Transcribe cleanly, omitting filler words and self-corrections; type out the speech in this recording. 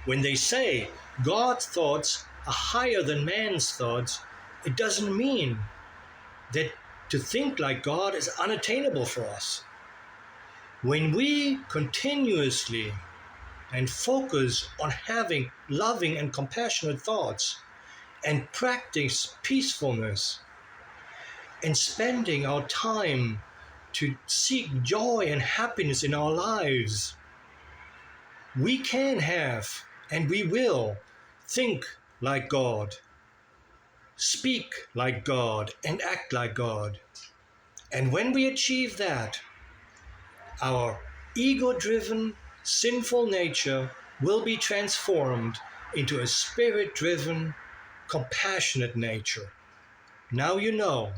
When they say God's thoughts are higher than man's thoughts, it doesn't mean that to think like God is unattainable for us. When we continuously and focus on having loving and compassionate thoughts and practice peacefulness and spending our time to seek joy and happiness in our lives, we can have and we will think like God, speak like God, and act like God. And when we achieve that, our ego-driven, sinful nature will be transformed into a spirit-driven, compassionate nature. Now you know